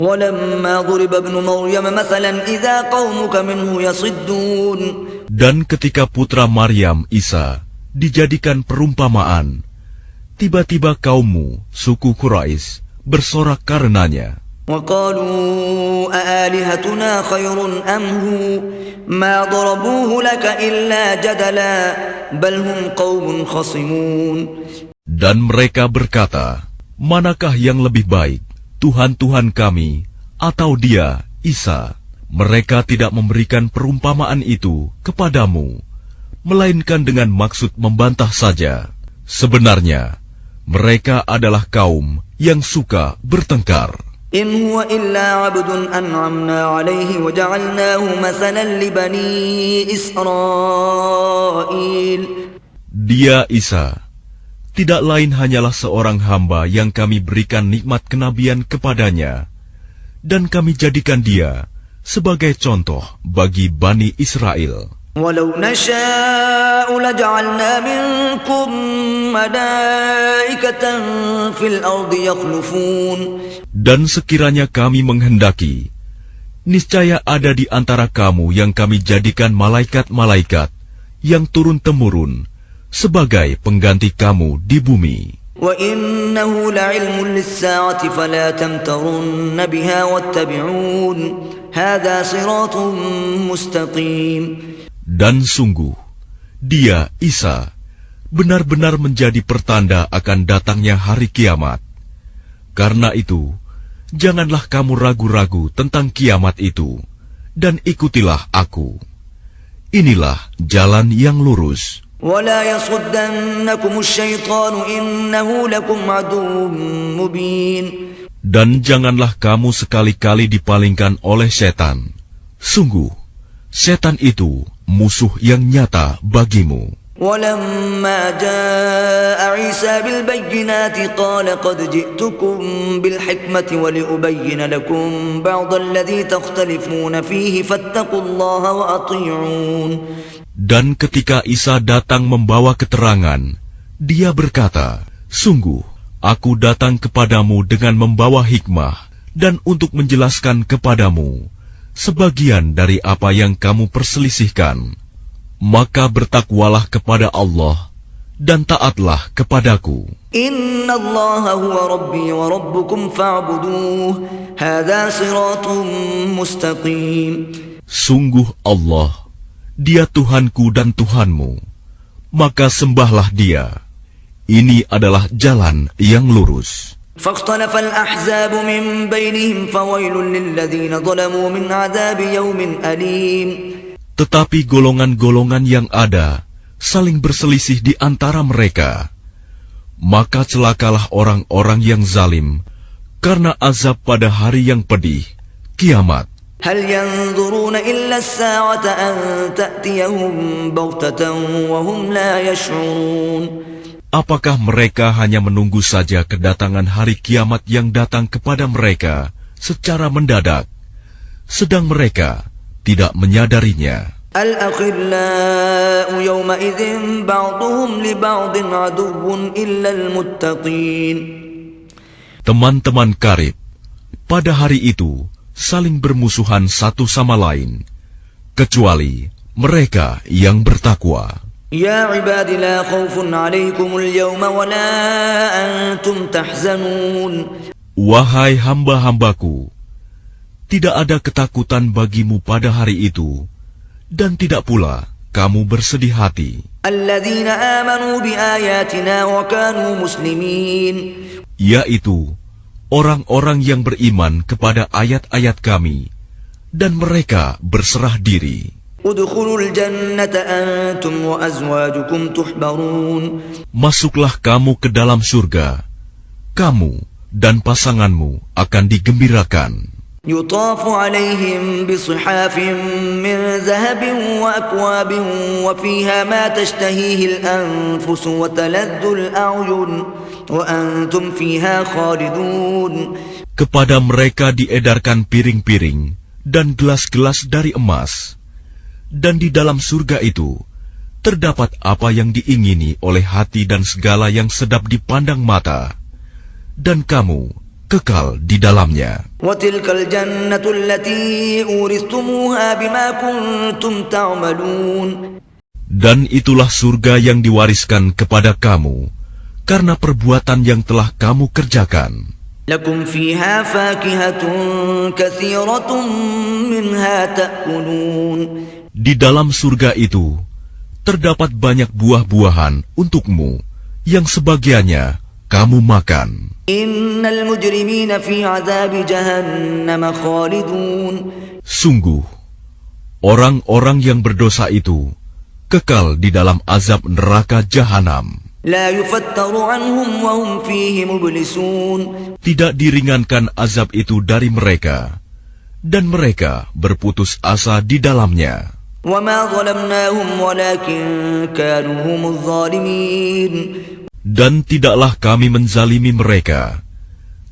وَلَمَّا ضُرِبَ ابْنُ مَرْيَمَ مَثَلًا إِذَا قَوْمُكَ مِنْهُ يَصِدُّونَ. Dan ketika putra Maryam, Isa, dijadikan perumpamaan, tiba-tiba kaummu, suku Quraisy, bersorak karenanya. وَقَالُوا أَآلِهَتُنَا خَيْرٌ أَمْ هُوَ مَا ضَرَبُوهُ لَكَ إِلَّا جَدَلًا بَلْ هُمْ قَوْمٌ خَصِمُونَ. Dan mereka berkata, manakah yang lebih baik, Tuhan-Tuhan kami, atau dia, Isa? Mereka tidak memberikan perumpamaan itu kepadamu, melainkan dengan maksud membantah saja. Sebenarnya, mereka adalah kaum yang suka bertengkar. إِنْ هُوَ إِلَّا عَبْدٌ أَنْعَمْنَا عَلَيْهِ وَجَعَلْنَاهُ مَثَلًا لِبَنِي إِسْرَائِيلَ. Dia, Isa, tidak lain hanyalah seorang hamba yang kami berikan nikmat kenabian kepadanya, dan kami jadikan dia sebagai contoh bagi Bani Israel. وَلَوْ نَشَاءُ لَجَعَلْنَا مِنْكُمْ مَلَائِكَةً فِي الْأَرْضِ يَخْلُفُونَ. Dan sekiranya kami menghendaki, niscaya ada di antara kamu yang kami jadikan malaikat-malaikat yang turun-temurun sebagai pengganti kamu di bumi. وَإِنَّهُ لَعِلْمٌ لِلسَّاعَةِ فَلَا تَمْتَرُنَّ بِهَا وَاتَّبِعُونِ هَذَا صِرَاطٌ مُسْتَقِيمٌ. Dan sungguh, dia, Isa, benar-benar menjadi pertanda akan datangnya hari kiamat. Karena itu, janganlah kamu ragu-ragu tentang kiamat itu, dan ikutilah aku. Inilah jalan yang lurus. وَلَا يَصُدَّنَّكُمُ الشَّيْطَانُ إِنَّهُ لَكُمْ عَدُوٌّ مُبِينٌ. Dan janganlah kamu sekali-kali dipalingkan oleh setan. Sungguh, setan itu musuh yang nyata bagimu. وَلَمَّا جَاءَ عِيسَى بِالْبَيِّنَاتِ قَالَ قَدْ جِئْتُكُمْ بِالْحِكْمَةِ وَلِأُبَيِّنَ لَكُمْ بَعْضَ الَّذِي تَخْتَلِفُونَ فِيهِ فَاتَّقُوا اللَّهَ وَأَطِيعُونِ. Dan ketika Isa datang membawa keterangan, dia berkata, sungguh, aku datang kepadamu dengan membawa hikmah dan untuk menjelaskan kepadamu sebagian dari apa yang kamu perselisihkan. Maka bertakwalah kepada Allah dan taatlah kepadaku. Inna Allaha huwa rabbi wa rabbukum fa'buduh. Hadza siratun mustaqim. Sungguh Allah, Dia Tuhanku dan Tuhanmu, maka sembahlah Dia. Ini adalah jalan yang lurus. فاختلف الأحزاب من بينهم فويل للذين ظلموا من عذاب يوم أليم. Tetapi golongan-golongan yang ada saling berselisih di antara mereka. Maka celakalah orang-orang yang zalim karena azab pada hari yang pedih, kiamat. هل ينظرون إلا الساعة أن تأتيهم بغتة وهم لا يشعرون. Apakah mereka hanya menunggu saja kedatangan hari kiamat yang datang kepada mereka secara mendadak, sedang mereka tidak menyadarinya? الأخلاء يومئذ بعضهم لبعض عدو إلا المتقين. Teman-teman karib pada hari itu saling bermusuhan satu sama lain, kecuali mereka yang bertakwa. يا عباد لا خوف عليكم اليوم ولا أنتم تحزنون. Wahai hamba-hambaku, tidak ada ketakutan bagimu pada hari itu, dan tidak pula kamu bersedih hati. الذين آمنوا بآياتنا وكانوا مسلمين. Yaitu orang-orang yang beriman kepada ayat-ayat kami, dan mereka berserah diri. ادخلوا الجنة أنتم وأزواجكم تحبرون. Masuklah kamu ke dalam surga, kamu dan pasanganmu akan digembirakan. يطاف عليهم بصحاف من ذهب وأكواب وفيها ما تشتهيه الأنفس وتلذ الأعين وأنتم فيها خالدون. Kepada mereka diedarkan piring-piring dan gelas-gelas dari emas, dan di dalam surga itu terdapat apa yang diingini oleh hati dan segala yang sedap dipandang mata, dan kamu kekal di dalamnya. وتلك الجنة التي أورثتموها بما كنتم تعملون. Dan itulah surga yang diwariskan kepada kamu karena perbuatan yang telah kamu kerjakan. لكم فيها فاكهة كثيرة منها تأكلون. Di dalam surga itu terdapat banyak buah-buahan untukmu yang sebagiannya kamu makan. إن المجرمين في عذاب جهنم خالدون. Sungguh, orang-orang yang berdosa itu kekal di dalam azab neraka jahanam. لا يفتر عنهم وهم فيه مبلسون. Tidak diringankan azab itu dari mereka, dan mereka berputus asa di dalamnya. وما ظلمناهم ولكن كانوا هم الظالمين. Dan tidaklah kami menzalimi mereka,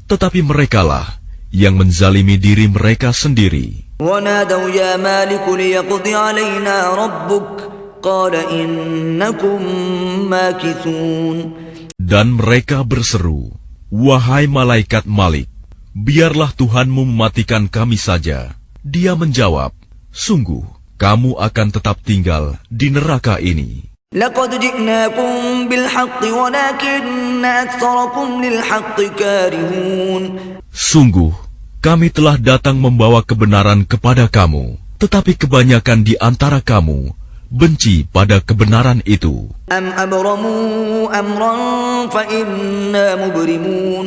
tetapi merekalah yang menzalimi diri mereka sendiri. ونادوا يا مالك ليقض علينا ربك قال إنكم ماكثون. Dan mereka berseru, "Wahai malaikat Malik, biarlah Tuhanmu mematikan kami saja." Dia menjawab, "Sungguh, kamu akan tetap tinggal di neraka ini." لقد جئناكم بالحق ولكن أكثركم للحق كارهون. Sungguh, kami telah datang membawa kebenaran kepada kamu, tetapi kebanyakan di antara kamu benci pada kebenaran itu. أم أبرموا أمرا فإنا مبرمون.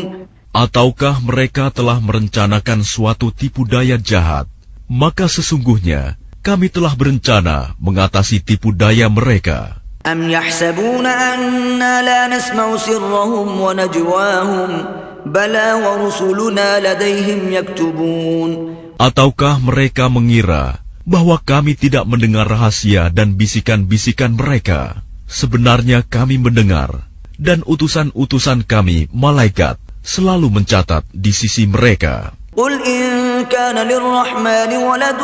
Ataukah mereka telah merencanakan suatu tipu daya jahat, maka sesungguhnya kami telah berencana mengatasi tipu daya mereka. أم يحسبون أنا لا نسمع سرهم ونجواهم بلى ورسلنا لديهم يكتبون. Ataukah mereka mengira bahwa kami tidak mendengar rahasia dan bisikan-bisikan mereka? Sebenarnya kami mendengar, dan utusan-utusan kami, malaikat, selalu mencatat di sisi mereka. قل إن كان للرحمن ولد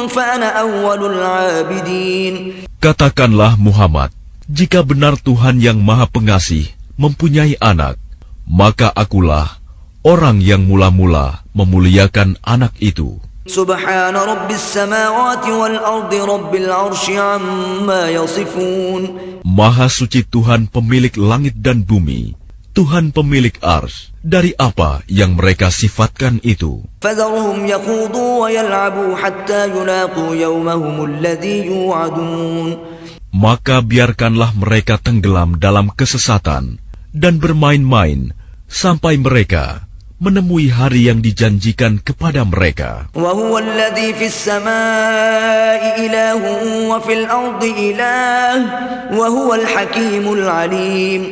فأنا أول العابدين. Katakanlah Muhammad, jika benar Tuhan yang Maha Pengasih mempunyai anak, maka akulah orang yang mula-mula memuliakan anak itu. سبحان رب السماوات والأرض رب العرش عما يصفون. Maha suci Tuhan pemilik langit dan bumi, Tuhan pemilik ars, dari apa yang mereka sifatkan itu. فذرهم يخوضوا ويلعبوا حتى يلاقوا يومهم الذي يوعدون. Maka biarkanlah mereka tenggelam dalam kesesatan dan bermain-main sampai mereka menemui hari yang dijanjikan kepada mereka. وهو الذي في السماء إله وفي الأرض إله وهو الحكيم العليم.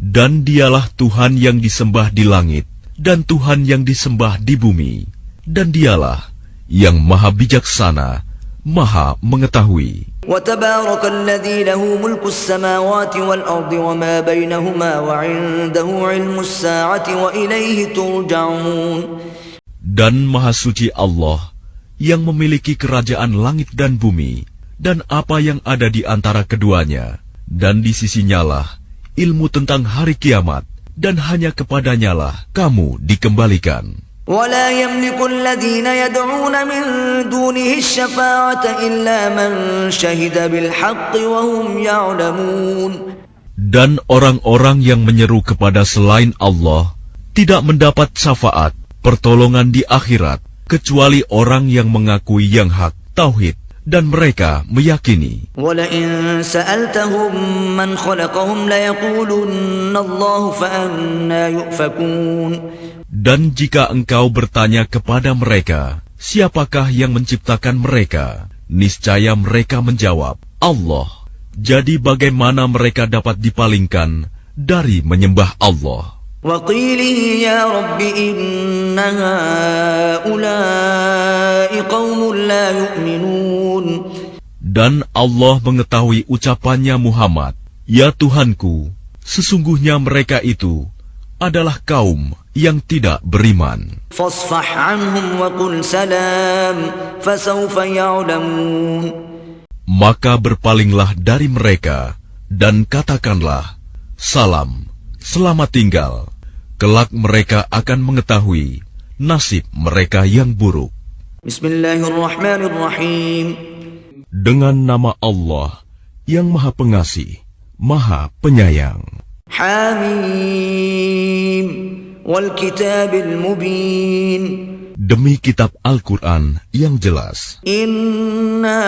Dan dialah Tuhan yang disembah di langit, dan Tuhan yang disembah di bumi, dan dialah yang maha bijaksana, maha mengetahui. وتبارك الذي له ملك السماوات والأرض وما بينهما وعنده علم الساعة وإليه ترجعون. Dan maha suci Allah yang memiliki kerajaan langit dan bumi, dan apa yang ada di antara keduanya, dan di sisinya lah ilmu tentang hari kiamat, dan hanya kepadanyalah kamu dikembalikan. ولا يملك الذين يدعون من دونه الشفاعة إلا من شهد بالحق وهم يعلمون. Dan orang-orang yang menyeru kepada selain Allah tidak mendapat syafaat, pertolongan di akhirat, kecuali orang yang mengakui yang hak, tauhid, dan mereka meyakini. وَلَئِن سَأَلْتَهُمْ مَنْ خَلَقَهُمْ لَيَقُولُنَّ اللَّهُ فَأَنَّى يُؤْفَكُونَ. Dan jika engkau bertanya kepada mereka, siapakah yang menciptakan mereka? Niscaya mereka menjawab, Allah. Jadi bagaimana mereka dapat dipalingkan dari menyembah Allah? وَقِيلِهِ يَا رَبِّ إِنَّ هَؤُلَاءِ قَوْمٌ لَا يُؤْمِنُونَ. Dan Allah mengetahui ucapannya Muhammad, "Ya Tuhanku, sesungguhnya mereka itu adalah kaum yang tidak beriman." فَاصْفَحْ عَنْهُمْ وَقُلْ سَلَامٌ فَسَوْفَ يَعْلَمُونَ. Maka berpalinglah dari mereka dan katakanlah, "Salam, selamat tinggal." Kelak mereka akan mengetahui nasib mereka yang buruk. Bismillahirrahmanirrahim. Dengan nama Allah yang Maha Pengasih, Maha Penyayang. Hamim wal kitabil mubin. Demi kitab Al-Quran yang jelas. Inna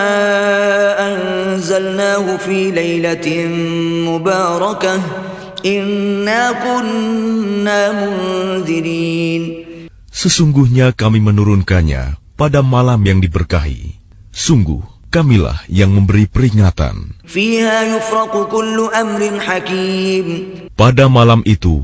anzalnahu fi lailatin mubarakah. Inna kunna munzirin. Sesungguhnya kami menurunkannya pada malam yang diberkahi. Sungguh, kamilah yang memberi peringatan. Fiha yufraqu kullu amrin hakim. Pada malam itu,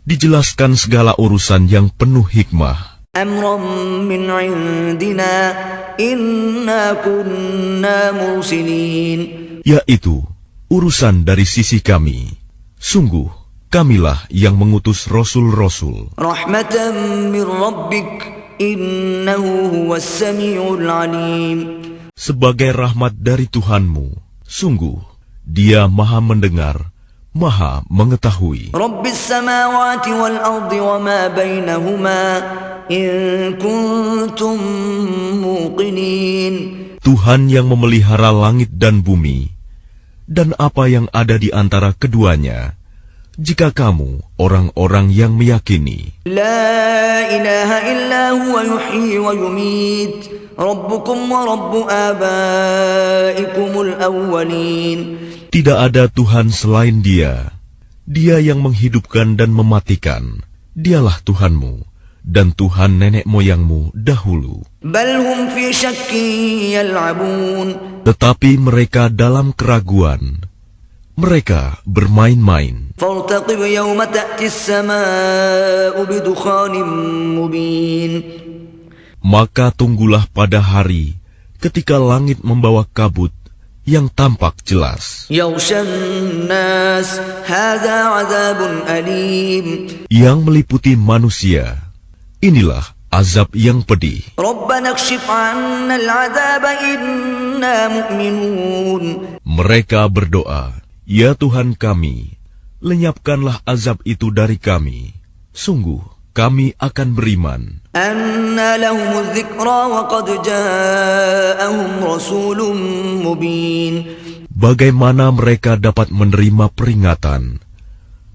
dijelaskan segala urusan yang penuh hikmah. Amran min indina. Inna kunna mursilin. Yaitu, urusan dari sisi kami. Sungguh, kamilah yang mengutus Rasul-Rasul. Rahmatan min rabbik. Innahu huwas sami'ul alim. Sebagai rahmat dari Tuhanmu, sungguh, Dia Maha mendengar, Maha mengetahui. Rabbis samawati wal ardi wa ma bainahuma. In kuntum muqinin. Tuhan yang memelihara langit dan bumi, dan apa yang ada di antara keduanya, jika kamu orang-orang yang meyakini. La ilaha illa huwa yuhyi wa yumit. Rabbukum wa rabbu abaikumul awwalin. Tidak ada Tuhan selain Dia. Dia yang menghidupkan dan mematikan. Dialah Tuhanmu dan Tuhan nenek moyangmu dahulu. Bal hum fi syakkin yal'abun. Tetapi mereka dalam keraguan. Mereka bermain-main. Fartaqib yawma ta'ti as-samaa'u bidukhanin mubin. Maka tunggulah pada hari ketika langit membawa kabut yang tampak jelas. Yaghshan nas hadza 'adzabun alim. Yang meliputi manusia. Inilah azab yang pedih. Rabbana kshif 'anna al-'adzaba inna mu'minun. Mereka berdoa, "Ya Tuhan kami, lenyapkanlah azab itu dari kami. Sungguh, kami akan beriman." Anna lahumudz dzikra wa qad ja'ahum rasulun mubin. Bagaimana mereka dapat menerima peringatan,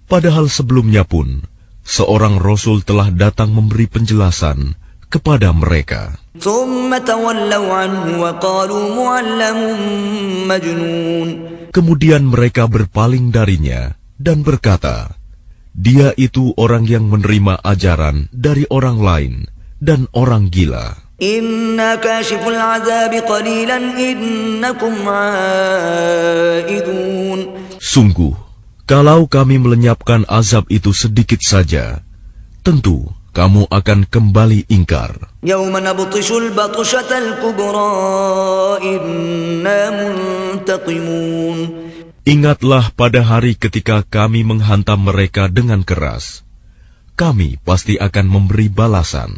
padahal sebelumnya pun seorang Rasul telah datang memberi penjelasan kepada mereka. Thumma tawallaw anhu wa qalu mu'allamun majnun. Kemudian mereka berpaling darinya dan berkata, "Dia itu orang yang menerima ajaran dari orang lain dan orang gila." Inna kashiful 'adzabi qalilan innakum 'aidun. Sungguh, kalau kami melenyapkan azab itu sedikit saja, tentu kamu akan kembali ingkar. Yawma nabtishul batshatal kubra inna muntaqimun. Ingatlah pada hari ketika kami menghantam mereka dengan keras. Kami pasti akan memberi balasan.